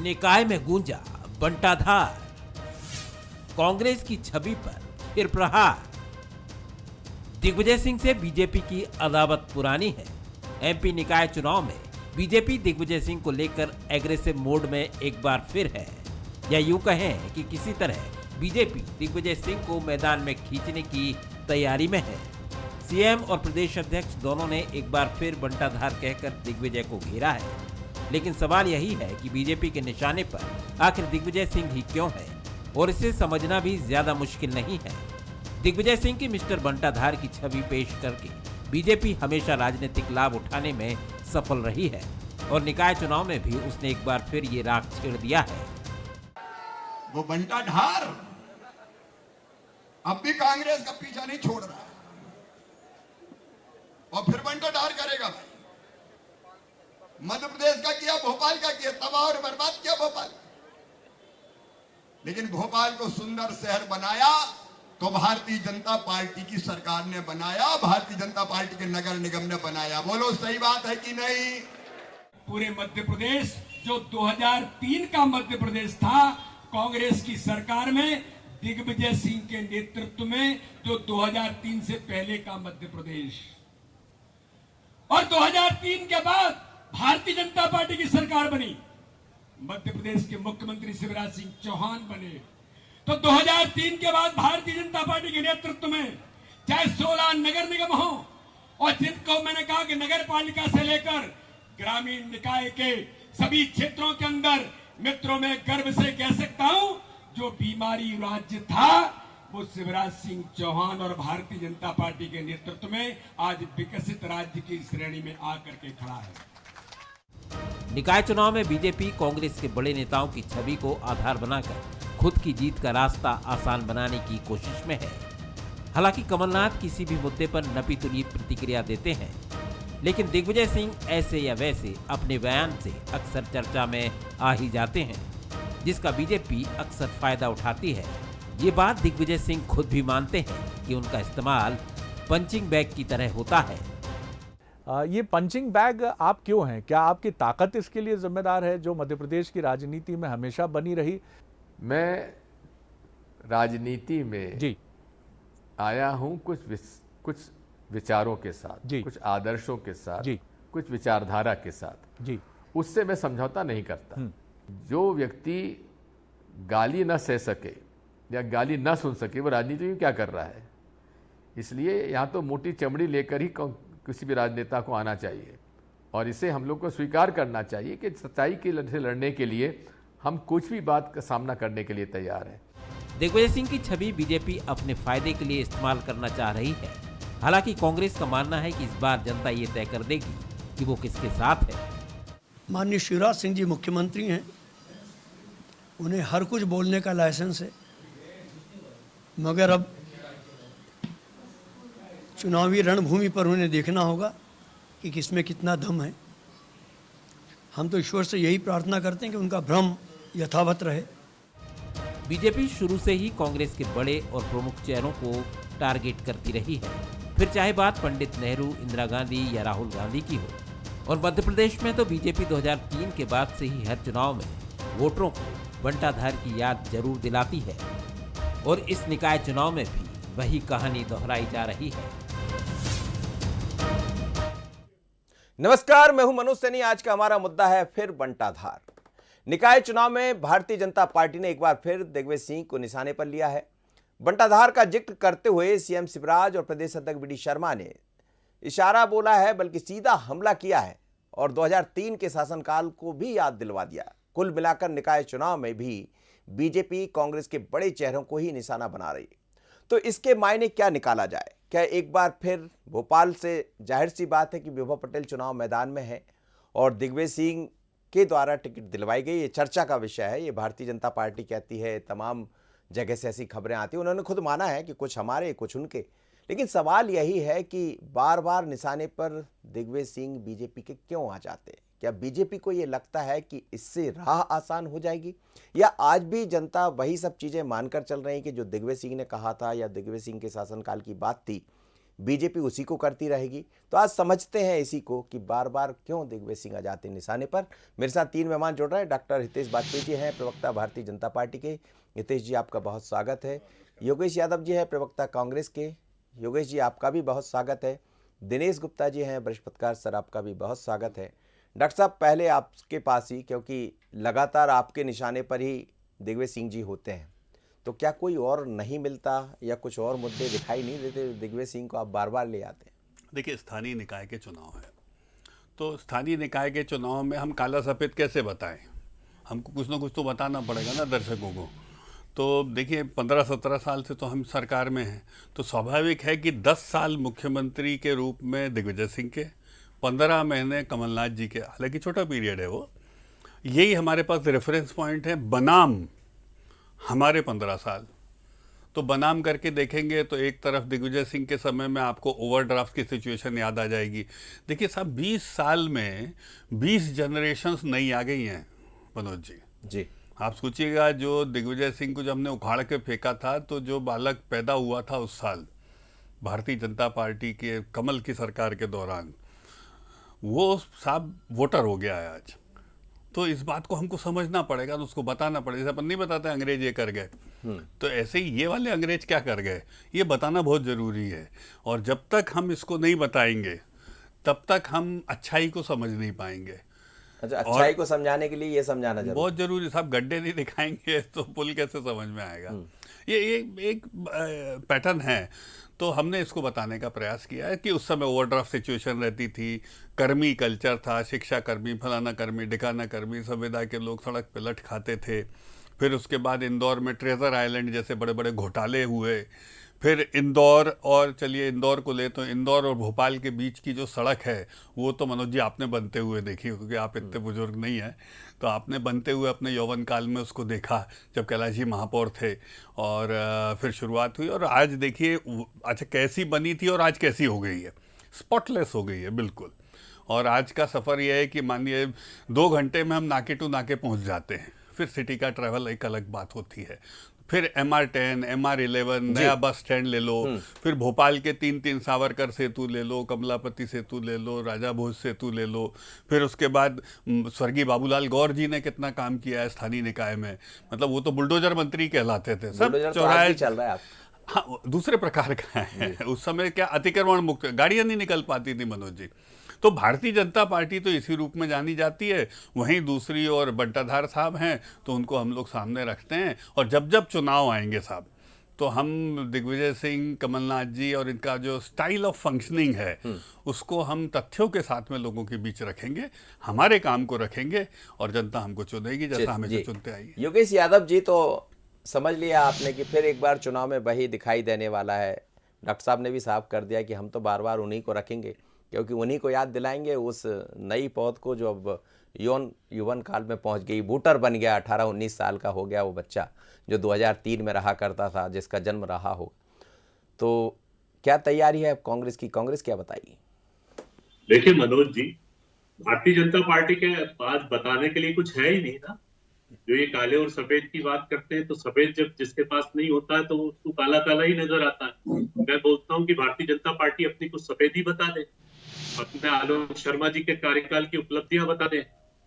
निकाय में गूंजा बंटाधार, कांग्रेस की छवि पर फिर प्रहार। दिग्विजय सिंह से बीजेपी की अदावत पुरानी है। एमपी निकाय चुनाव में बीजेपी दिग्विजय सिंह को लेकर एग्रेसिव मोड में एक बार फिर है, या यूं कहें कि किसी तरह बीजेपी दिग्विजय सिंह को मैदान में खींचने की तैयारी में है। सीएम और प्रदेश अध्यक्ष दोनों ने एक बार फिर बंटाधार कहकर दिग्विजय को घेरा है, लेकिन सवाल यही है कि बीजेपी के निशाने पर आखिर दिग्विजय सिंह ही क्यों है, और इसे समझना भी ज्यादा मुश्किल नहीं है। दिग्विजय सिंह की मिस्टर बंटाधार की छवि पेश करके बीजेपी हमेशा राजनीतिक लाभ उठाने में सफल रही है, और निकाय चुनाव में भी उसने एक बार फिर ये राग छेड़ दिया है। वो बंटाधार अब भी कांग्रेस का पीछा नहीं छोड़ रहा है, और फिर बंटाधार करेगा भाई। मध्य प्रदेश का किया, भोपाल का किया, तबाह और बर्बाद किया भोपाल। लेकिन भोपाल को सुंदर शहर बनाया तो भारतीय जनता पार्टी की सरकार ने बनाया, भारतीय जनता पार्टी के नगर निगम ने बनाया। बोलो सही बात है कि नहीं? पूरे मध्य प्रदेश जो 2003 का मध्य प्रदेश था, कांग्रेस की सरकार में दिग्विजय सिंह के नेतृत्व में, जो 2003 से पहले का मध्य प्रदेश, और 2003 के बाद भारतीय जनता पार्टी की सरकार बनी, मध्य प्रदेश के मुख्यमंत्री शिवराज सिंह चौहान बने। तो 2003 के बाद भारतीय जनता पार्टी के नेतृत्व में चाहे 16 नगर निगम हो, और जिनको मैंने कहा कि नगर पालिका से लेकर ग्रामीण निकाय के सभी क्षेत्रों के अंदर, मित्रों में गर्व से कह सकता हूं, जो बीमारी राज्य था वो शिवराज सिंह चौहान और भारतीय जनता पार्टी के नेतृत्व में आज विकसित राज्य की श्रेणी में आकर के खड़ा है। निकाय चुनाव में बीजेपी कांग्रेस के बड़े नेताओं की छवि को आधार बनाकर खुद की जीत का रास्ता आसान बनाने की कोशिश में है। हालांकि कमलनाथ किसी भी मुद्दे पर नपी तुली प्रतिक्रिया देते हैं, लेकिन दिग्विजय सिंह ऐसे या वैसे अपने बयान से अक्सर चर्चा में आ ही जाते हैं, जिसका बीजेपी अक्सर फायदा उठाती है। ये बात दिग्विजय सिंह खुद भी मानते हैं कि उनका इस्तेमाल पंचिंग बैग की तरह होता है। ये पंचिंग बैग आप क्यों हैं? क्या आपकी ताकत इसके लिए जिम्मेदार है, जो मध्य प्रदेश की राजनीति में हमेशा बनी रही? मैं राजनीति में जी आया हूं कुछ विचारों के साथ, जी, कुछ आदर्शों के साथ, जी, कुछ विचारधारा के साथ, जी, उससे मैं समझौता नहीं करता। जो व्यक्ति गाली न सह सके या गाली न सुन सके, वो राजनीति में क्या कर रहा है? इसलिए यहाँ तो मोटी चमड़ी लेकर ही किसी भी राजनेता को आना चाहिए, और इसे हम लोग को स्वीकार करना चाहिए कि सच्चाई के से लड़ने के लिए हम कुछ भी बात का सामना करने के लिए तैयार हैं। दिग्विजय सिंह की छवि बीजेपी अपने फायदे के लिए इस्तेमाल करना चाह रही है। हालांकि कांग्रेस का मानना है कि इस बार जनता ये तय कर देगी कि वो किसके साथ है। माननीय शिवराज सिंह जी मुख्यमंत्री हैं, उन्हें हर कुछ बोलने का लाइसेंस है, मगर अब चुनावी रणभूमि पर उन्हें देखना होगा कि किसमें कितना दम है। हम तो ईश्वर से यही प्रार्थना करते हैं कि उनका भ्रम यथावत रहे। बीजेपी शुरू से ही कांग्रेस के बड़े और प्रमुख चेहरों को टारगेट करती रही है, फिर चाहे बात पंडित नेहरू, इंदिरा गांधी या राहुल गांधी की हो। और मध्य प्रदेश में तो बीजेपी 2003 के बाद से ही हर चुनाव में वोटरों को बंटाधार की याद जरूर दिलाती है, और इस निकाय चुनाव में भी वही कहानी दोहराई जा रही है। नमस्कार, मैं हूं मनोज सैनी। आज का हमारा मुद्दा है फिर बंटाधार। निकाय चुनाव में भारतीय जनता पार्टी ने एक बार फिर दिग्विजय सिंह को निशाने पर लिया है। बंटाधार का जिक्र करते हुए सीएम शिवराज और प्रदेश अध्यक्ष वी.डी. शर्मा ने इशारा बोला है, बल्कि सीधा हमला किया है, और 2003 के शासनकाल को भी याद दिलवा दिया। कुल मिलाकर निकाय चुनाव में भी बीजेपी कांग्रेस के बड़े चेहरों को ही निशाना बना रही है। तो इसके मायने क्या निकाला जाए? क्या एक बार फिर भोपाल से जाहिर सी बात है कि विभा पटेल चुनाव मैदान में है, और दिग्विजय सिंह के द्वारा टिकट दिलवाई गई, ये चर्चा का विषय है। ये भारतीय जनता पार्टी कहती है, तमाम जगह से ऐसी खबरें आती हैं। उन्होंने खुद माना है कि कुछ हमारे कुछ उनके, लेकिन सवाल यही है कि बार बार निशाने पर दिग्विजय सिंह बीजेपी के क्यों आ जाते हैं? क्या बीजेपी को ये लगता है कि इससे राह आसान हो जाएगी, या आज भी जनता वही सब चीज़ें मानकर चल रही है कि जो दिग्विजय सिंह ने कहा था या दिग्विजय सिंह के शासनकाल की बात थी, बीजेपी उसी को करती रहेगी। तो आज समझते हैं इसी को कि बार बार क्यों दिग्विजय सिंह आ जाते निशाने पर। मेरे साथ 3 मेहमान जुड़ रहे हैं। डॉक्टर हितेश वाजपेयी जी हैं, प्रवक्ता भारतीय जनता पार्टी के। हितेश जी, आपका बहुत स्वागत है। योगेश यादव जी हैं, प्रवक्ता कांग्रेस के। योगेश जी, आपका भी बहुत स्वागत है। दिनेश गुप्ता जी हैं, वरिष्ठ पत्रकार, सर आपका भी बहुत स्वागत है। डॉक्टर साहब, पहले आपके पास ही, क्योंकि लगातार आपके निशाने पर ही दिग्विजय सिंह जी होते हैं, तो क्या कोई और नहीं मिलता या कुछ और मुद्दे दिखाई नहीं देते, दिग्विजय सिंह को आप बार बार ले आते हैं? देखिए, स्थानीय निकाय के चुनाव है, तो स्थानीय निकाय के चुनाव में हम काला सफ़ेद कैसे बताएं? हमको कुछ ना कुछ तो बताना पड़ेगा ना दर्शकों को। तो देखिए, 15-17 साल से तो हम सरकार में हैं, तो स्वाभाविक है कि 10 साल मुख्यमंत्री के रूप में दिग्विजय सिंह के, 15 महीने कमलनाथ जी के, हालांकि छोटा पीरियड है वो, यही हमारे पास रेफरेंस पॉइंट है बनाम हमारे 15 साल। तो बनाम करके देखेंगे तो एक तरफ दिग्विजय सिंह के समय में आपको ओवरड्राफ्ट की सिचुएशन याद आ जाएगी। देखिए साहब, 20 साल में 20 जनरेशन्स नई आ गई हैं मनोज जी। आप सोचिएगा, जो दिग्विजय सिंह को जब हमने उखाड़ के फेंका था, तो जो बालक पैदा हुआ था उस साल भारतीय जनता पार्टी के कमल की सरकार के दौरान, वो साहब वोटर हो गया है आज। तो इस बात को हमको समझना पड़ेगा, तो उसको बताना पड़ेगा। जैसे अपन नहीं बताते अंग्रेज ये कर गए, तो ऐसे ही ये वाले अंग्रेज क्या कर गए, ये बताना बहुत ज़रूरी है। और जब तक हम इसको नहीं बताएंगे, तब तक हम अच्छाई को समझ नहीं पाएंगे। अच्छा, अच्छाई को समझाने के लिए ये समझाना जरूरी, बहुत जरूरी। साहब, गड्ढे नहीं दिखाएंगे तो पुल कैसे समझ में आएगा? ये एक पैटर्न है। तो हमने इसको बताने का प्रयास किया है कि उस समय ओवरड्राफ्ट सिचुएशन रहती थी, कर्मी कल्चर था, शिक्षा कर्मी, फलाना कर्मी, ढिकाना कर्मी, संविदा के लोग सड़क पे लट खाते थे। फिर उसके बाद इंदौर में ट्रेजर आइलैंड जैसे बड़े बड़े घोटाले हुए। फिर इंदौर, और चलिए इंदौर को ले, तो इंदौर और भोपाल के बीच की जो सड़क है, वो तो मनोज जी आपने बनते हुए देखी, क्योंकि आप इतने बुजुर्ग नहीं हैं, तो आपने बनते हुए अपने यौवन काल में उसको देखा जब कैलाश जी महापौर थे, और फिर शुरुआत हुई। और आज देखिए, अच्छा कैसी बनी थी और आज कैसी हो गई है, स्पॉटलेस हो गई है बिल्कुल। और आज का सफ़र यह है कि मानिए 2 घंटे में हम नाके टू नाके पहुंच जाते हैं। फिर सिटी का ट्रैवल एक अलग बात होती है। फिर MR10, MR11, नया बस स्टैंड ले लो, फिर भोपाल के 3 सावरकर सेतु ले लो, कमलापति सेतु ले लो, राजा भोज सेतु ले लो। फिर उसके बाद स्वर्गीय बाबूलाल गौर जी ने कितना काम किया है स्थानीय निकाय में, मतलब वो तो बुलडोजर मंत्री कहलाते थे। सब चौराहे चल रहा है आप। हाँ, दूसरे प्रकार का है। उस समय क्या अतिक्रमण मुक्त गाड़ियां नहीं निकल पाती थी मनोज जी। तो भारतीय जनता पार्टी तो इसी रूप में जानी जाती है। वहीं दूसरी ओर बंटाधार साहब हैं, तो उनको हम लोग सामने रखते हैं। और जब जब चुनाव आएंगे साहब, तो हम दिग्विजय सिंह, कमलनाथ जी और इनका जो स्टाइल ऑफ फंक्शनिंग है, उसको हम तथ्यों के साथ में लोगों के बीच रखेंगे, हमारे काम को रखेंगे, और जनता हमको चुनेगी जैसा हमें चुनते आई है। योगेश यादव जी, तो समझ लिया आपने कि फिर एक बार चुनाव में वही दिखाई देने वाला है। डॉक्टर साहब ने भी साफ कर दिया कि हम तो बार बार उन्हीं को रखेंगे, क्योंकि उन्हीं को याद दिलाएंगे उस नई पौध को जो अब यौवन काल में पहुंच गई, वोटर बन गया, 18-19 साल का हो गया वो बच्चा जो 2003 में रहा करता था, जिसका जन्म रहा हो। तो क्या तैयारी है कांग्रेस की? कांग्रेस क्या बताएगी? देखिए मनोज जी, भारतीय जनता पार्टी के पास बताने के लिए कुछ है ही नहीं ना। जो ये काले और सफेद की बात करते हैं, तो सफेद जब जिसके पास नहीं होता है तो उसको काला काला ही नजर आता है। मैं बोलता हूँ कि भारतीय जनता पार्टी अपनी कुछ सफेदी बता दे, अपने आलोक शर्मा जी के कार्यकाल की उपलब्धियां बता दे,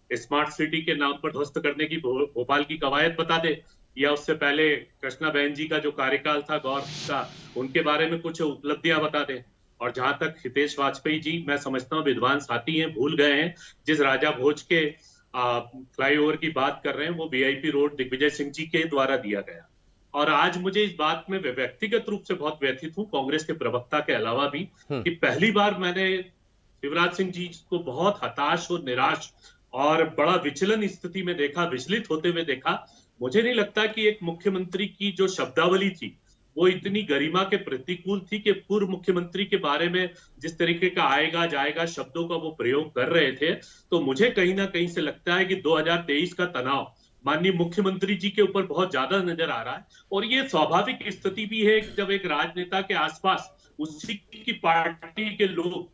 स्मार्ट सिटी के नाम पर ध्वस्त करने की भोपाल की कवायद बता दे, या उससे पहले कृष्णा बहन जी का जो कार्यकाल था गौर का, उनके बारे में कुछ उपलब्धियां बता दे। और जहां तक हितेश वाजपेयी जी, मैं समझता हूँ विद्वान साथी हैं, भूल गए हैं जिस राजा भोज के फ्लाईओवर की बात कर रहे हैं, वो VIP रोड दिग्विजय सिंह जी के द्वारा दिया गया। और आज मुझे इस बात में व्यक्तिगत रूप से बहुत व्यथित हूं, कांग्रेस के प्रवक्ता के अलावा भी, कि पहली बार मैंने शिवराज सिंह जी को बहुत हताश और निराश और बड़ा विचलन स्थिति में देखा, विचलित होते हुए देखा। मुझे नहीं लगता कि एक मुख्यमंत्री की जो शब्दावली थी वो इतनी गरिमा के प्रतिकूल थी कि पूर्व मुख्यमंत्री के बारे में जिस तरीके का आएगा जाएगा शब्दों का वो प्रयोग कर रहे थे। तो मुझे कहीं ना कहीं से लगता है कि 2023 का तनाव माननीय मुख्यमंत्री जी के ऊपर बहुत ज्यादा नजर आ रहा है। और ये स्वाभाविक स्थिति भी है जब एक राजनेता के आसपास उसी की पार्टी के लोग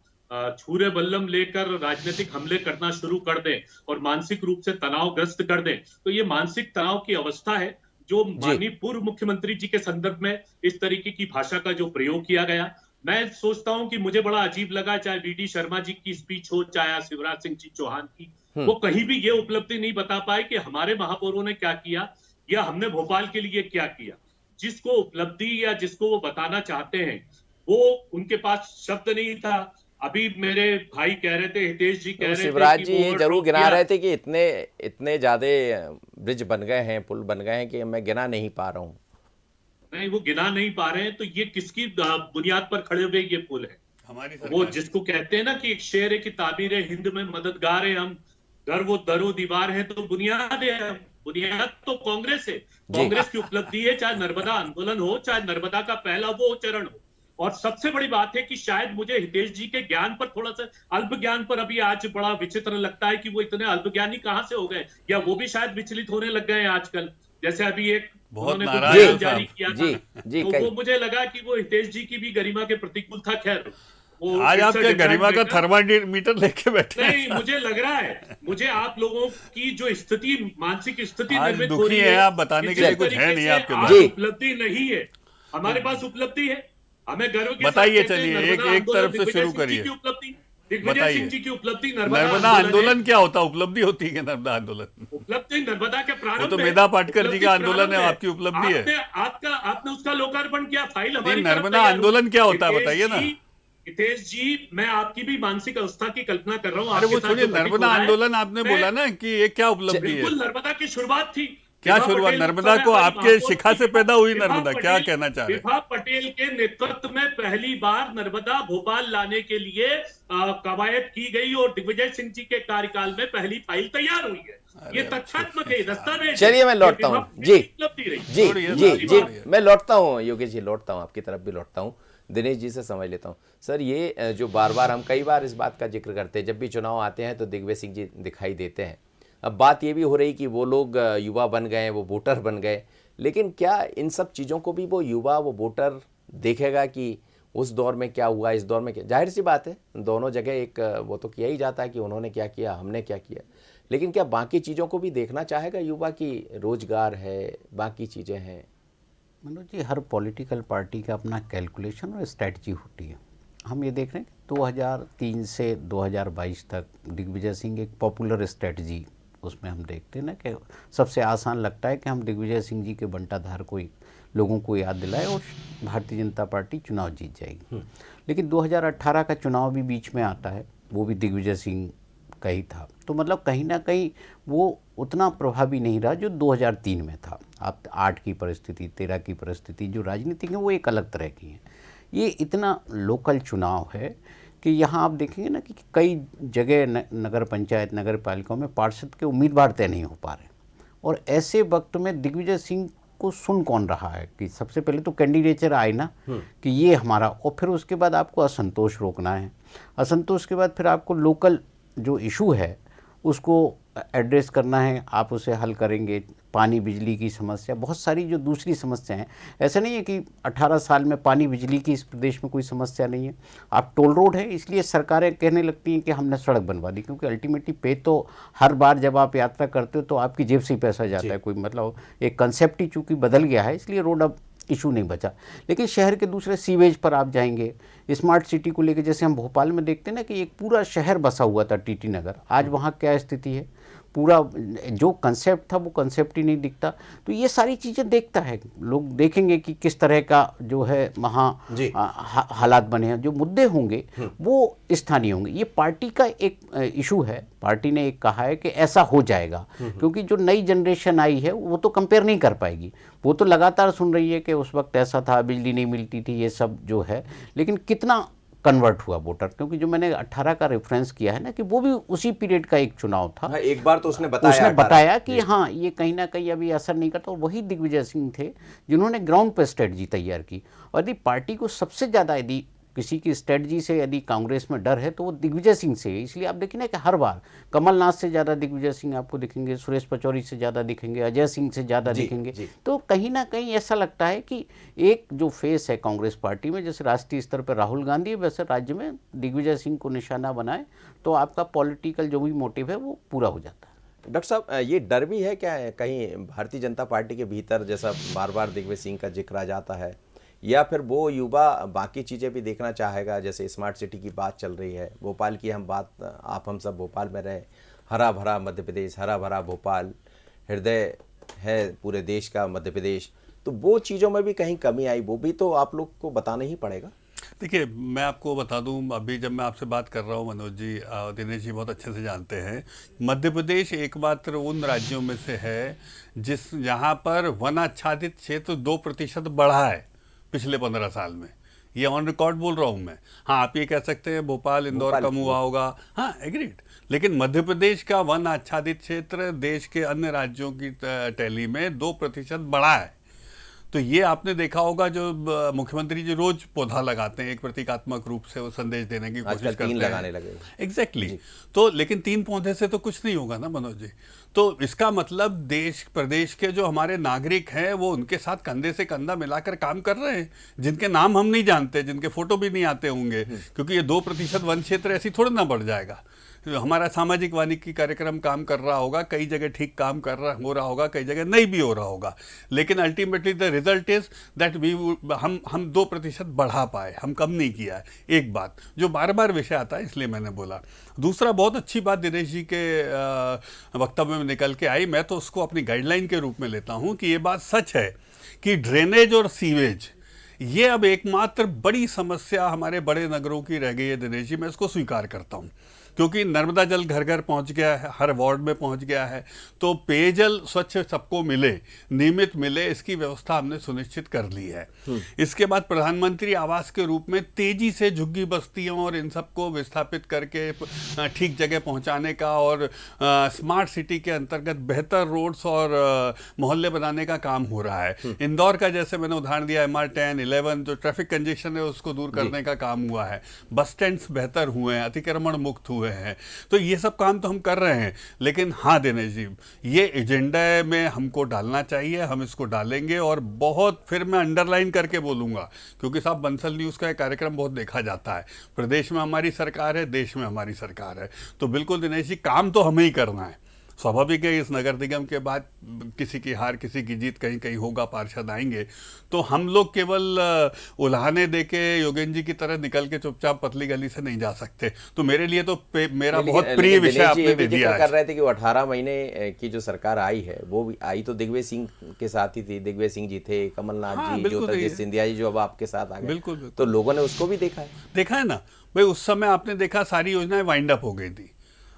छुरे बल्लम लेकर राजनीतिक हमले करना शुरू कर दें और मानसिक रूप से तनावग्रस्त कर दें। तो ये मानसिक तनाव की अवस्था है जो माननीय पूर्व मुख्यमंत्री जी के संदर्भ में इस तरीके की भाषा का जो प्रयोग किया गया। मैं सोचता हूं कि मुझे बड़ा अजीब लगा, चाहे वीडी शर्मा जी की स्पीच हो, चाहे शिवराज सिंह जी चौहान की, वो कहीं भी ये उपलब्धि नहीं बता पाए कि हमारे महापौरों ने क्या किया या हमने भोपाल के लिए क्या किया। जिसको उपलब्धि या जिसको वो बताना चाहते हैं वो उनके पास शब्द नहीं था। अभी मेरे भाई कह रहे थे, हितेश जी कह रहे थे, शिवराज जी ये वो जरूर गिना किया। रहे थे कि इतने ज्यादा ब्रिज बन गए हैं, पुल बन गए हैं कि मैं गिना नहीं पा रहा हूँ। नहीं, वो गिना नहीं पा रहे हैं, तो ये किसकी बुनियाद पर खड़े हुए ये पुल है? हमारी वो जिसको कहते हैं ना कि एक शेर है कि ताबीर हिंद में मददगार है हम, घर वो दरो दीवार है तो बुनियाद है हम। बुनियाद तो कांग्रेस है, कांग्रेस की उपलब्धि है, चाहे नर्मदा आंदोलन हो, चाहे नर्मदा का पहला वो चरण हो। और सबसे बड़ी बात है कि शायद मुझे हितेश जी के ज्ञान पर थोड़ा सा, अल्प ज्ञान पर अभी आज बड़ा विचित्र लगता है कि वो इतने अल्प ज्ञानी कहां से हो गए, या वो भी शायद विचलित होने लग गए हैं आजकल। जैसे अभी एक बहुत उन्होंने नाराज कुछ हैं बयान साहब। जारी किया था, तो वो मुझे लगा कि वो हितेश जी की भी गरिमा के प्रतिकूल था। खैर वो आज आप क्या गरिमा का different थर्मामीटर लेके बैठे हैं? नहीं, मुझे लग रहा है, मुझे आप लोगों की जो स्थिति, मानसिक स्थिति आज निर्मित हो दुखी रही है है, आप, बताने के लिए कुछ है नहीं आपके पास। जी। उपलब्धि नहीं है, हमारे पास उपलब्धि है, हमें गर्व के साथ बताइए, कहते हैं, चलिए, नर्मदा एक तरफ से आंदोलन, शुरू दिग्विजय सिंह जी करिए। की उपलब्धि, दिग्विजय बताइए। सिंह जी की उपलब्धि नर्मदा आंदोलन क्या होता है? उपलब्धि होती है नर्मदा आंदोलन? उपलब्धि नर्मदा के प्रारंभ वो तो में, मेधा पाटकर जी उपलब्धि का आंदोलन है, प्रारंभ आपकी उपलब्धि है। आपने उसका लोकार्पण किया, फाइल हमारी नहीं, तरफ नर्मदा तैयार आंदोलन हुई। क्या होता है, हितेश बताइए ना। जी, हितेश जी, मैं आपकी भी मानसिक अवस्था की कल्पना कर रहा हूँ। अरे आपके वो साथ छोड़िए, जो घटित नर्मदा हो रहा है, आंदोलन आपने मैं- बोला ना कि ये क्या उपलब्धि है? बिल्कुल नर्मदा की शुरुआत थी। क्या विभा शुरुआत? पटेल नर्मदा उस को समय आपके हमारी शिखा से महापौर पैदा हुई विभा नर्मदा, क्या पटेल- कहना चाह रहे हैं? विभा पटेल के नेतृत्व में पहली बार नर्मदा भोपाल लाने के लिए कवायद की गई और दिग्विजय सिंह जी के कार्यकाल में पहली फाइल तैयार हुई है। ये तथ्यात्मक है, दस्तावेज है। चलिए मैं लौटता ये हूँ। विभा जी पटेल की उपलब्धि रही। जी छोड़िए, जी छोड़िए, जी छोड़िए। मैं लौटता हूँ, योगेश जी लौटता हूँ, आपकी तरफ भी लौटता हूँ, दिनेश जी से समझ लेता हूँ। सर ये जो बार बार हम कई बार इस बात का जिक्र करते हैं, जब भी चुनाव आते हैं तो दिग्विजय सिंह जी दिखाई देते हैं। अब बात ये भी हो रही कि वो लोग युवा बन गए, वो वोटर बन गए, लेकिन क्या इन सब चीज़ों को भी वो युवा, वो वोटर देखेगा कि उस दौर में क्या हुआ, इस दौर में क्या? जाहिर सी बात है, दोनों जगह एक वो तो किया ही जाता है कि उन्होंने क्या किया, हमने क्या किया, लेकिन क्या बाकी चीज़ों को भी देखना चाहेगा युवा की? रोजगार है, बाकी चीज़ें हैं। मनोज जी, हर पॉलिटिकल पार्टी का अपना कैलकुलेशन और स्ट्रेटजी होती है। हम ये देख रहे हैं कि 2003 से 2022 तक दिग्विजय सिंह एक पॉपुलर स्ट्रेटजी, उसमें हम देखते हैं ना कि सबसे आसान लगता है कि हम दिग्विजय सिंह जी के बंटाधार को लोगों को याद दिलाए और भारतीय जनता पार्टी चुनाव जीत जाएगी। लेकिन 2018 का चुनाव भी बीच में आता है, वो भी दिग्विजय सिंह का ही था, तो मतलब कहीं ना कहीं वो उतना प्रभावी नहीं रहा जो 2003 में था। आप 8 की परिस्थिति, 13 की परिस्थिति, जो राजनीतिक है वो एक अलग तरह की है। ये इतना लोकल चुनाव है कि यहाँ आप देखेंगे ना कि कई जगह नगर पंचायत, नगर पालिकाओं में पार्षद के उम्मीदवार तय नहीं हो पा रहे, और ऐसे वक्त में दिग्विजय सिंह को सुन कौन रहा है कि सबसे पहले तो कैंडिडेचर आए ना कि ये हमारा, और फिर उसके बाद आपको असंतोष रोकना है, असंतोष के बाद फिर आपको लोकल जो इशू है उसको एड्रेस करना है, आप उसे हल करेंगे। पानी बिजली की समस्या, बहुत सारी जो दूसरी समस्याएं हैं, ऐसा नहीं है कि 18 साल में पानी बिजली की इस प्रदेश में कोई समस्या नहीं है। आप टोल रोड है, इसलिए सरकारें कहने लगती हैं कि हमने सड़क बनवा दी, क्योंकि अल्टीमेटली पे तो हर बार जब आप यात्रा करते हो तो आपकी जेब से ही पैसा जाता है, कोई मतलब एक कंसेप्ट ही चूँकि बदल गया है, इसलिए रोड अब इशू नहीं बचा। लेकिन शहर के दूसरे सीवेज पर आप जाएंगे, स्मार्ट सिटी को लेकर, जैसे हम भोपाल में देखते हैं ना कि एक पूरा शहर बसा हुआ था टीटी नगर, आज वहाँ क्या स्थिति है, पूरा जो कंसेप्ट था वो कंसेप्ट ही नहीं दिखता। तो ये सारी चीज़ें देखता है, लोग देखेंगे कि किस तरह का जो है वहाँ हालात बने हैं, जो मुद्दे होंगे वो स्थानीय होंगे। ये पार्टी का एक इशू है, पार्टी ने एक कहा है कि ऐसा हो जाएगा, क्योंकि जो नई जनरेशन आई है वो तो कंपेयर नहीं कर पाएगी, वो तो लगातार सुन रही है कि उस वक्त ऐसा था, बिजली नहीं मिलती थी, ये सब जो है, लेकिन कितना कन्वर्ट हुआ वोटर, क्योंकि जो मैंने 18 का रेफरेंस किया है ना कि वो भी उसी पीरियड का एक चुनाव था। हाँ, एक बार तो उसने बताया कि हाँ ये कहीं ना कहीं अभी असर नहीं करता, और वही दिग्विजय सिंह थे जिन्होंने ग्राउंड पर स्ट्रेटजी तैयार की। और यदि पार्टी को सबसे ज़्यादा यदि किसी की स्ट्रेटजी से यदि कांग्रेस में डर है तो वो दिग्विजय सिंह से है। इसलिए आप देखें ना कि हर बार कमलनाथ से ज़्यादा दिग्विजय सिंह आपको दिखेंगे, सुरेश पचौरी से ज़्यादा दिखेंगे, अजय सिंह से ज़्यादा दिखेंगे। तो कहीं ना कहीं ऐसा लगता है कि एक जो फेस है कांग्रेस पार्टी में, जैसे राष्ट्रीय स्तर पर राहुल गांधी है, वैसे राज्य में दिग्विजय सिंह को निशाना बनाए तो आपका पॉलिटिकल जो भी मोटिव है वो पूरा हो जाता है। डॉक्टर साहब, ये डर भी है क्या कहीं भारतीय जनता पार्टी के भीतर, जैसा बार बार दिग्विजय सिंह का जिक्र आ जाता है या फिर वो युवा बाकी चीज़ें भी देखना चाहेगा? जैसे स्मार्ट सिटी की बात चल रही है, भोपाल की हम सब भोपाल में रहे, हरा भरा मध्य प्रदेश, हरा भरा भोपाल, हृदय है पूरे देश का मध्य प्रदेश, तो वो चीज़ों में भी कहीं कमी आई, वो भी तो आप लोग को बताना ही पड़ेगा। देखिए, मैं आपको बता दूं, अभी जब मैं आपसे बात कर रहा हूं, मनोज जी, दिनेश जी बहुत अच्छे से जानते हैं, मध्य प्रदेश एकमात्र उन राज्यों में से है जहां पर वन आच्छादित क्षेत्र 2% बढ़ा है पिछले 15 साल में। ये ऑन रिकॉर्ड बोल रहा हूं मैं। हाँ, आप ये कह सकते हैं भोपाल इंदौर कम हुआ होगा, हाँ एग्रीड, लेकिन मध्य प्रदेश का वन आच्छादित क्षेत्र देश के अन्य राज्यों की टैली में 2% बढ़ा है। तो ये आपने देखा होगा, जो मुख्यमंत्री जी रोज पौधा लगाते हैं, एक प्रतीकात्मक रूप से वो संदेश देने की कोशिश करते हैं, लगाने लगे। एग्जैक्टली। तो लेकिन 3 पौधे से तो कुछ नहीं होगा ना मनोज जी। तो इसका मतलब देश प्रदेश के जो हमारे नागरिक हैं वो उनके साथ कंधे से कंधा मिलाकर काम कर रहे हैं, जिनके नाम हम नहीं जानते, जिनके फोटो भी नहीं आते होंगे, क्योंकि ये 2% वन क्षेत्र ऐसी थोड़ा ना बढ़ जाएगा। हमारा सामाजिक वानिकी कार्यक्रम काम कर रहा होगा, कई जगह ठीक काम हो रहा होगा, कई जगह नहीं भी हो रहा होगा, लेकिन ultimately the result is that हम 2% बढ़ा पाए, हम कम नहीं किया है। एक बात जो बार बार विषय आता है, इसलिए मैंने बोला। दूसरा, बहुत अच्छी बात दिनेश जी के वक्तव्य में निकल के आई, मैं तो उसको अपनी गाइडलाइन के रूप में लेता हूँ कि ये बात सच है कि ड्रेनेज और सीवेज ये अब एकमात्र बड़ी समस्या हमारे बड़े नगरों की रह गई है दिनेश जी। मैं इसको स्वीकार करता हूँ, क्योंकि नर्मदा जल घर घर पहुंच गया है, हर वार्ड में पहुंच गया है, तो पेयजल स्वच्छ सबको मिले, नियमित मिले, इसकी व्यवस्था हमने सुनिश्चित कर ली है। इसके बाद प्रधानमंत्री आवास के रूप में तेजी से झुग्गी बस्तियों और इन सबको विस्थापित करके ठीक जगह पहुंचाने का और स्मार्ट सिटी के अंतर्गत बेहतर रोड्स और मोहल्ले बनाने का काम हो रहा है। इंदौर का जैसे मैंने उदाहरण दिया, MR10, 11 जो ट्रैफिक कंजेशन है उसको दूर करने का काम हुआ है, बस स्टैंड्स बेहतर हुए हैं, अतिक्रमण मुक्त हुए हैं। तो ये सब काम तो हम कर रहे हैं, लेकिन हाँ दिनेश जी, ये एजेंडा में हमको डालना चाहिए, हम इसको डालेंगे। और बहुत, फिर मैं अंडरलाइन करके बोलूंगा, क्योंकि साहब बंसल न्यूज़ का कार्यक्रम बहुत देखा जाता है, प्रदेश में हमारी सरकार है, देश में हमारी सरकार है, तो बिल्कुल दिनेश जी काम तो हमें ही करना है। स्वाभाविक है, इस नगर निगम के बाद किसी की हार किसी की जीत, कहीं कहीं होगा, पार्षद आएंगे, तो हम लोग केवल उल्हाने देके योगेंद्र जी की तरह निकल के चुपचाप पतली गली से नहीं जा सकते। तो मेरे लिए तो मेरा बहुत प्रिय विषय आपने दे दिया। कर रहे थे कि वो 18 महीने की जो सरकार आई है, वो भी आई तो दिग्विजय सिंह के साथ ही थी। दिग्विजय सिंह जी थे, कमलनाथ जी, ज्योतिरादित्य सिंधिया जी जो अब आपके साथ आ गए, बिल्कुल, तो लोगों ने उसको भी देखा है ना भाई। उस समय आपने देखा सारी योजनाएं वाइंड अप हो गई थी।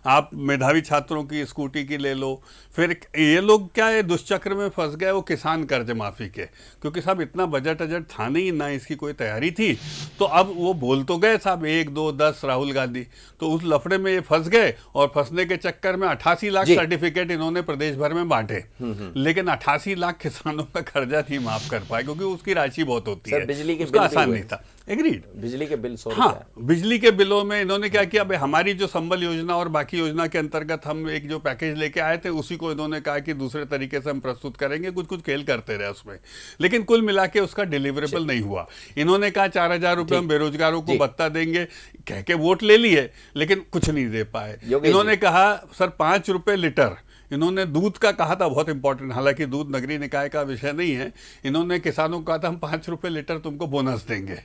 आप मेधावी छात्रों की स्कूटी की ले लो, फिर ये लोग क्या है दुष्चक्र में फंस गए, वो किसान कर्ज माफी के, क्योंकि साहब इतना बजट था नहीं, ना इसकी कोई तैयारी थी। तो अब वो बोल तो गए साहब 1, 2, 10 राहुल गांधी, तो उस लफड़े में ये फंस गए और फंसने के चक्कर में 88 लाख सर्टिफिकेट इन्होंने प्रदेश भर में बांटे, लेकिन 88 लाख किसानों का कर्जा नहीं माफ कर पाए, क्योंकि उसकी राशि बहुत होती है, बिजली के उसका आसान नहीं था। एग्रीड, बिजली के बिल 100 हाँ, बिजली के बिलों में इन्होंने क्या किया, भाई हमारी जो संबल योजना और बाकी योजना के अंतर्गत हम एक जो पैकेज लेके आए थे, उसी को इन्होंने कहा कि दूसरे तरीके से हम प्रस्तुत करेंगे, कुछ कुछ खेल करते रहे उसमें, लेकिन कुल मिला के उसका डिलीवरेबल नहीं हुआ। इन्होंने कहा 4000 रुपए हम बेरोजगारों को भत्ता देंगे, कह के वोट ले लिए, लेकिन कुछ नहीं दे पाए। इन्होंने कहा सर 5 रुपए लीटर, इन्होंने दूध का कहा था, बहुत इंपॉर्टेंट, हालांकि दूध नगरीय निकाय का विषय नहीं है, इन्होंने किसानों को कहा था हम 5 रुपए लीटर तुमको बोनस देंगे,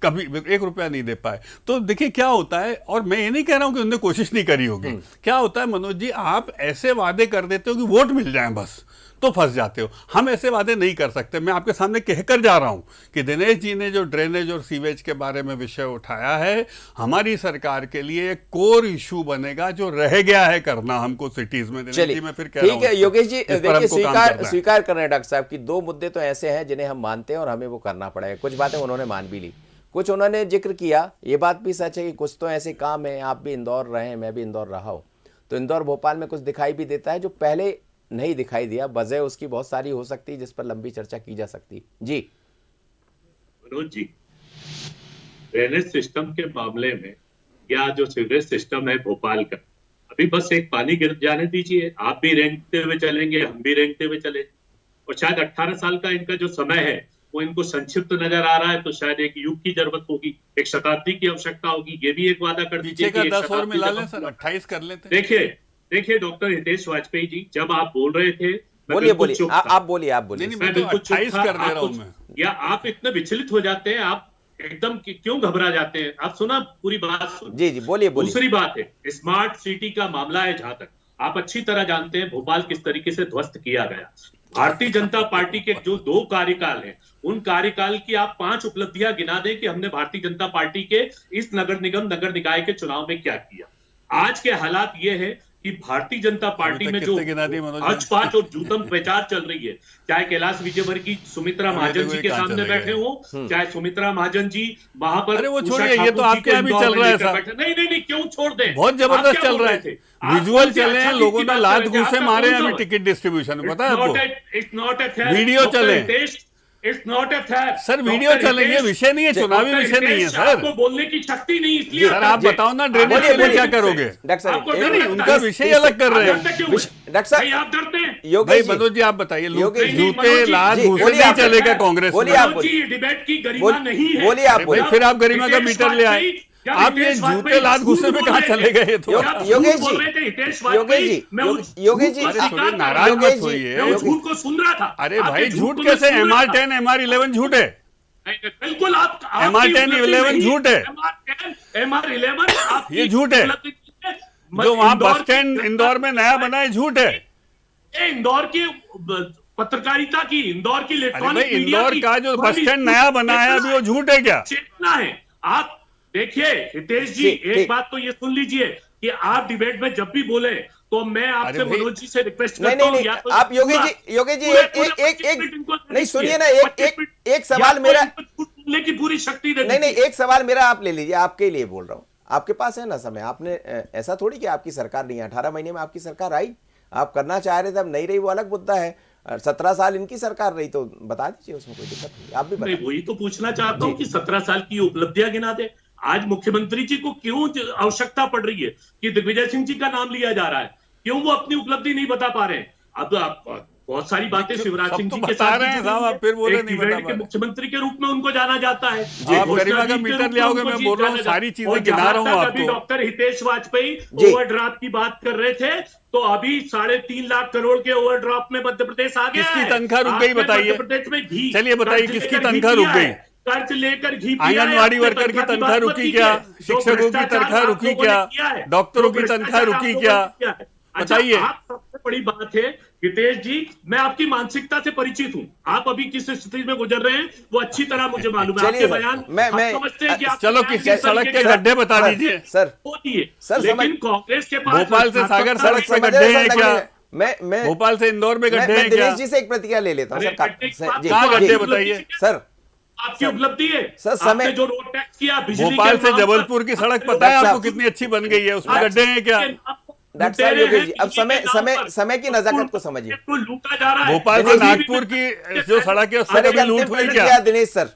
कभी 1 रुपया नहीं दे पाए। तो देखिए क्या होता है, और मैं ये नहीं कह रहा हूं कि उन्होंने कोशिश नहीं करी होगी, क्या होता है मनोज जी, आप ऐसे वादे कर देते हो कि वोट मिल जाए बस, तो फंस जाते हो। हम ऐसे वादे नहीं कर सकते। मैं आपके सामने कहकर जा रहा हूं कि दिनेश जी ने जो ड्रेनेज और सीवेज के बारे में विषय उठाया है, हमारी सरकार के लिए एक कोर इशू बनेगा, जो रह गया है करना हमको सिटीज में। दिनेश जी मैं फिर कह रहा हूं, ठीक है योगेश जी, देखिए स्वीकार कर रहे हैं डॉक्टर साहब कि 2 मुद्दे तो ऐसे हैं जिन्हें हम मानते हैं और हमें वो करना पड़ेगा। कुछ बातें उन्होंने मान भी ली, कुछ उन्होंने जिक्र किया। ये बात भी सच है कि कुछ तो ऐसे काम है, आप भी इंदौर रहे हैं, मैं भी इंदौर रहा हूं, तो इंदौर भोपाल में कुछ दिखाई भी देता है जो पहले नहीं दिखाई दिया। वजह उसकी बहुत सारी हो सकती है, जिस पर लंबी चर्चा की जा सकती जी। मनोज जी, ड्रेनेज सिस्टम के मामले में या जो सीवरेज सिस्टम है भोपाल का, अभी बस एक पानी गिर जाने दीजिए, आप भी रेंगते हुए चलेंगे, हम भी रेंगते हुए चले, और शायद 18 साल का इनका जो समय है वो इनको संक्षिप्त नजर आ रहा है, तो शायद एक युग की जरूरत होगी, एक शताब्दी की आवश्यकता होगी। ये भी एक वादा कर दीजिए कि 10 और मिला लें सर, 28 कर लेते हैं। देखिए डॉक्टर हितेश वाजपेयी जी, जब आप बोल रहे थे बोलिए बिल्कुल बोलिए, चुप था। आप बोलिए, आप बोलिए। नहीं, मैं मैं तो बिल्कुल चुप 28 था। कर दे आप रहा हूं कुछ- मैं। या आप इतने विचलित हो जाते हैं, आप एकदम क्यों घबरा जाते हैं? आप सुना, पूरी बात सुन। जी जी, बोलिए बोलिए। दूसरी बात है, स्मार्ट सिटी का मामला है, जहां तक आप अच्छी तरह जानते हैं भोपाल किस तरीके से ध्वस्त किया गया। भारतीय जनता पार्टी के जो 2 कार्यकाल हैं, उन कार्यकाल की आप 5 उपलब्धियां गिना दें कि हमने भारतीय जनता पार्टी के इस नगर निगम नगर निकाय के चुनाव में क्या किया। आज के हालात ये है कि भारतीय जनता पार्टी तक में जो कितने गिना दिए मनोज हच पाच और जूतम प्रचार चल रही है, चाहे कैलाश विजयवर्गीय सुमित्रा महाजन जी के सामने बैठे हो, चाहे सुमित्रा महाजन जी वहां पर अरे वो उषा छोड़िए, ये ठाकुर तो जी आपके को यहाँ भी इंदौर चल में रहा है लेकर ऐसा। बैठे। नहीं, क्यों छोड़ दें? बहुत आप जबरदस्त क्या चल बोल रहा रहे है, थे? आप विजुअल कौन सी चले हैं, अच्छा लोगों चीज ने की लात बात कर रहे थे? घूंसे आपका मारे कौन हैं सा अभी टिकट डिस्ट्रीब्यूशन में, पता है आपको? It's not a fair. Video Dr. चले। Hitesh, it's not a fair. Sir, video Dr. चले, ये हितेश, विषय नहीं है, चुनावी Dr. विषय नहीं है हितेश, सर। आपको बोलने की शक्ति नहीं, इसलिए सर, आप बताओ ना, ड्रेनेज बोलिए, के लिए बोलिए। क्या करोगे? डॉक्टर साहब, आपको एक- डर नहीं, लगता उनका है? विषय अलग कर रहे आप डरते हैं। क्यों हैं? डॉक्टर साहब, नहीं, आप डरते हैं। भाई योगेश जी, मनोज जी, आप बताइए, लोग योगेश जी, जूते मनोज जी, लात जी, घूसे बोलिए नहीं आप। चलेगा कांग्रेस बोलिए में। आप। मनोज जी, डिबेट की गरिमा नहीं है। बोलिए आप, भाई बोलिए। फिर आप गरिमा का हितेश मीटर ले आए। वाजपेयी या आप ये हितेश जूते वाजपेयी लात घुसे झूठ में बोल कहाँ रहे चले थे। गए? ये तो क्या झूठ योगेश बोल जी, रहे थे हितेश योगेश वाजपेयी? जी, मैं उस योगेश जी, झूठ को अरे स्वीकार थोड़ी कर रहा नाराज हूं। मत योगेश जी, होइए। मैं उस योगेश- झूठ को सुन रहा था। अरे आपके भाई, झूठ झूठ को मैं कैसे? सुन रहा था। MR10 MR11 झूठ है। बिल्कुल, आप MR10 11 झूठ है। MR11 आपकी ये झूठ है। उपलब्धि है। जो वहां इंदौर बस की स्टैंड जनता- इंदौर में नया बना है, झूठ है। ये इंदौर की पत्रकारिता की, इंदौर की अरे इलेक्ट्रॉनिक भाई, मीडिया इंदौर की का जो बस बड़ी स्टैंड नया बना है अभी, वो झूठ है क्या? चेतना है। आप देखिए हितेश जी, ठीक, एक ठीक। बात तो ये सुन लीजिए कि आप डिबेट में जब भी बोले तो मैं आपसे अरे भाई- मनोज जी से रिक्वेस्ट नहीं करता नहीं हूं, नहीं, या तो आप योगेश पूरा- जी, योगेश जी, पूरे- एक पूरे एक 25 एक मिनट इनको नहीं, सुनिए ना, 25 मिनट, एक सवाल या मेरा, तो इनको बोलने की पूरी शक्ति दे नहीं नहीं, दीजिए। एक सवाल मेरा आप ले लीजिए, आपके लिए बोल रहा हूँ। आपके पास है ना समय, आपने ऐसा थोड़ी कि आपकी सरकार नहीं है, 18 महीने में आपकी सरकार आई, आप करना चाह रहे थे, अब नहीं रही, वो अलग मुद्दा है। 17 साल इनकी सरकार रही, तो बता दीजिए, उसमें कोई दिक्कत नहीं, आप भी मैं बताइए। वही तो पूछना चाहता हूं कि 17 साल की उपलब्धियां गिना दे। आज मुख्यमंत्री जी को क्यों आवश्यकता पड़ रही है कि दिग्विजय सिंह जी का नाम लिया जा रहा है? क्यों वो अपनी उपलब्धि नहीं बता पा रहे हैं? अब आप बहुत सारी बातें शिवराज सब सिंह तो जी के बता साथ रहे भी हैं जुड़ी साहब, हुई आप फिर बोले एक नहीं इवेंट बता के पा रहे। मुख्यमंत्री के रूप में उनको जाना जाता है। आप घोषणा गरिमा का गीत के मीटर रूप ले में आओगे, उनको मैं बोल रहा हूँ, जाना जाता है। सारी चीजें और गिना जहां रहा हूँ तक आपको। अभी डॉक्टर हितेश वाजपेयी जी। ओवरड्राफ्ट की बात कर रहे थे, तो अभी 3.5 लाख करोड़ के ओवरड्राफ्ट में मध्य प्रदेश आ गया किसकी है। तनख्वाह रुक गई आपने बताइए? मध्य प्रदेश में घी, चलिए बताइए, कर्ज किसकी लेकर घी तनख्वाह रुक पिया गई? है। कर्ज लेकर घी पिया है, आंगनवाड़ी आपने वर्कर की तनख्वाह तनख्वाह बात रुकी मत क्या? कीजिए। जो शिक्षकों की भ्रष्टाचार तनख्वाह आप रुकी लोगों ने क्या? किया है, डॉक्टरों जो की तनख्वाह भ्रष्टाचार रुकी आप क्या? लोगों ने किया है। अच्छा, बताइए। आप सबसे बड़ी बात है हितेश जी, मैं आपकी मानसिकता से परिचित हूँ। आप अभी किस स्थिति में गुजर रहे हैं वो अच्छी तरह मुझे मालूम है। चलिए आपके सर, बयान मैं- हम समझते हैं कि आप चलो, बयान किसी किस सड़क तरीके के से गड्ढे बता सर, दीजिए। सर, होती है, सर, लेकिन समझ- कांग्रेस के पास भोपाल से सागर रचनात्मकता सड़क पे है। समझ गड्ढे रहे हैं सर, क्या? मैं भोपाल से इंदौर में गड्ढे मैं हैं क्या? दिनेश जी से एक प्रतिक्रिया ले लेता हूँ अरे, सर, गड्ढे की जी, बात जी, कहाँ जी, गड्ढे बताइए? सर, आपकी उपलब्धि है। सर, समय- आपने जो रोड टैक्स किया, बिजली के भोपाल से नाम पर- जबलपुर की सड़क पता है डॉक्टर आपको साहब- कितनी अच्छी बन गई है? उसमें गड्ढे हैं क्या? डॉक्टर साहब, योगेश जी, अब समय की नजाकत को समझिए। लूटा जा रहा है। भोपाल से दिनेश जी- नागपुर की जो सड़क है, उससे सर, एक कभी लूट अंतिम हुई प्रतिक्रिया क्या? दिनेश सर,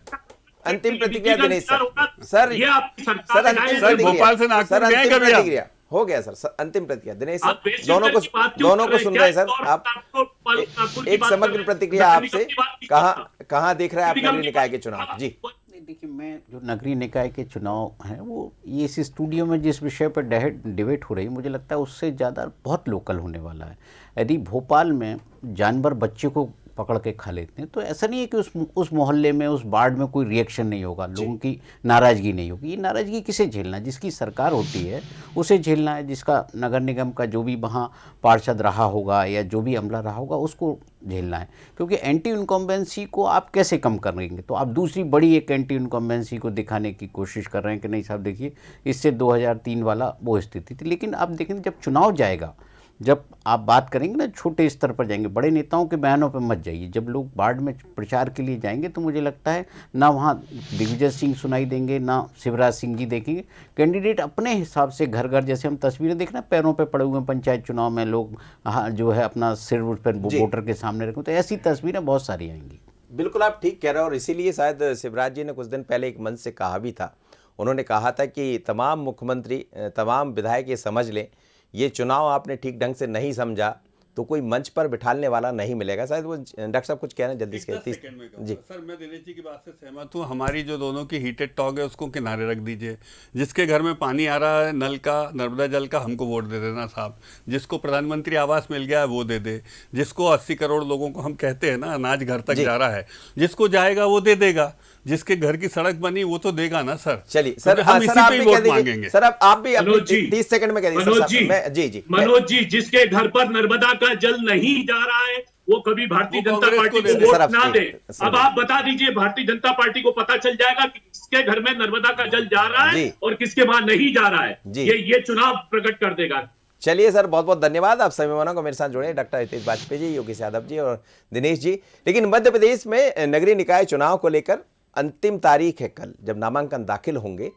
अंतिम प्रतिक्रिया दिनेश सर, सर, ये आपकी सर, सरकार अंतिम है। सर, प्रतिक्रिया, भोपाल से नागपुर सर, गए अंतिम कभी आप? प्रतिक्रिया हो गया सर, अंतिम प्रतिक्रिया दिनेश आप सर, बेसिक दोनों की बात क्यों दोनों कर को रहे सुन हैं? रहे हैं क्या सर, और आप नागपुर की एक बात समग्र कर रहे हैं? प्रतिक्रिया नगर आपसे, निगम की बात नहीं करता। कहाँ देख रहे हैं आप निगम नगरीय की निकाय के बात- चुनाव? जी, नहीं, देखिए, मैं जो नगरीय निकाय के चुनाव हैं वो ये इस स्टूडियो में जिस विषय पर डिबेट हो रही है, मुझे लगता है उससे ज़्यादा बहुत लोकल होने वाला है। यदि भोपाल में जानवर बच्चे को पकड़ के खा लेते हैं तो ऐसा नहीं है कि उस मोहल्ले में, उस वार्ड में कोई रिएक्शन नहीं होगा, लोगों की नाराज़गी नहीं होगी। ये नाराज़गी किसे झेलना है? जिसकी सरकार होती है उसे झेलना है, जिसका नगर निगम का जो भी वहाँ पार्षद रहा होगा या जो भी अमला रहा होगा उसको झेलना है। क्योंकि एंटी इनकम्बेंसी को आप कैसे कम करेंगे? तो आप दूसरी बड़ी एक एंटी इनकम्बेंसी को दिखाने की कोशिश कर रहे हैं कि नहीं साहब देखिए, इससे 2003 वाला वो स्थिति थी। लेकिन आप देखेंगे जब चुनाव जाएगा, जब आप बात करेंगे ना, छोटे स्तर पर जाएंगे, बड़े नेताओं के बयानों पर मत जाइए। जब लोग वार्ड में प्रचार के लिए जाएंगे तो मुझे लगता है ना वहाँ दिग्विजय सिंह सुनाई देंगे, ना शिवराज सिंह जी देखेंगे। कैंडिडेट अपने हिसाब से घर घर, जैसे हम तस्वीरें देखना, पैरों पे पड़े हुए हैं पंचायत चुनाव में लोग, जो है अपना सिर उस पर वोटर के सामने रखें, तो ऐसी तस्वीरें बहुत सारी आएंगी। बिल्कुल आप ठीक कह रहे हो, और इसीलिए शायद शिवराज जी ने कुछ दिन पहले एक मंच से कहा भी था। उन्होंने कहा था कि तमाम मुख्यमंत्री, तमाम विधायक ये समझ लें, ये चुनाव आपने ठीक ढंग से नहीं समझा, तो कोई मंच पर बिठाने वाला नहीं मिलेगा। शायद वो डॉक्टर साहब कुछ कह रहे हैं जल्दी से। 10 सेकंड में कहूंगा। जी सर, मैं दिनेश जी की बात से सहमत हूँ। हमारी जो दोनों की हीटेड टॉक है उसको किनारे रख दीजिए। जिसके घर में पानी आ रहा है नल का, नर्मदा जल का, हमको वोट दे देना साहब। जिसको प्रधानमंत्री आवास मिल गया है वो दे दे। जिसको 80 करोड़ लोगों को हम कहते हैं ना अनाज घर तक जा रहा है, जिसको जाएगा वो दे देगा। जिसके घर की सड़क बनी वो तो देगा ना सर। चलिए सर, हम इसी आप पे भी वोट कह दीजिए मांगेंगे। सर। अब आप भी मनोज जी, 30 सेकंड में कह दीजिए। मनोज जी, जी मनोज जी, जिसके घर पर नर्मदा का जल नहीं जा रहा है वो कभी भारतीय वो जनता कांग्रेस पार्टी को दे को दे। वोट सर, आप ना दे। सर, अब आप बता दीजिए, भारतीय जनता पार्टी को पता चल जाएगा कि किसके घर में नर्मदा का जल जा रहा है जी। और किसके वहां नहीं जा रहा है। जी। ये चुनाव प्रकट कर देगा। चलिए सर, बहुत बहुत धन्यवाद। आप सभी मेहमानों को मेरे साथ जुड़े, डॉक्टर हितेश वाजपेयी जी, योगेश यादव जी और दिनेश जी। लेकिन मध्य प्रदेश में नगरीय निकाय चुनाव को लेकर अंतिम तारीख है कल, जब नामांकन दाखिल होंगे।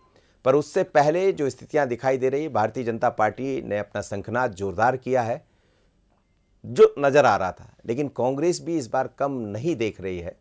पर उससे पहले जो स्थितियां दिखाई दे रही, भारतीय जनता पार्टी ने अपना शंखनाद जोरदार किया है जो नजर आ रहा था। लेकिन कांग्रेस भी इस बार कम नहीं देख रही है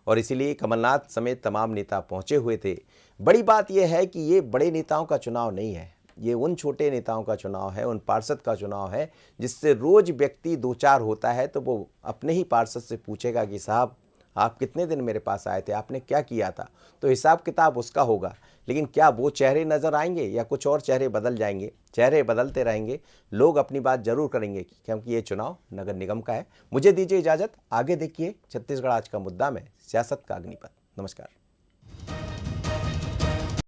और इसीलिए कमलनाथ समेत तमाम नेता पहुंचे हुए थे। बड़ी बात यह है कि ये बड़े नेताओं का चुनाव नहीं है, ये उन छोटे नेताओं का चुनाव है, उन पार्षद का चुनाव है जिससे रोज व्यक्ति दो चार होता है तो वो अपने ही पार्षद से पूछेगा कि साहब आप कितने दिन मेरे पास आए थे, आपने क्या किया था, तो हिसाब किताब उसका होगा। लेकिन क्या वो चेहरे नज़र आएंगे या कुछ और चेहरे बदल जाएंगे? चेहरे बदलते रहेंगे, लोग अपनी बात जरूर करेंगे क्योंकि ये चुनाव नगर निगम का है। मुझे दीजिए इजाज़त, आगे देखिए छत्तीसगढ़ आज का मुद्दा में सियासत का अग्निपथ। नमस्कार।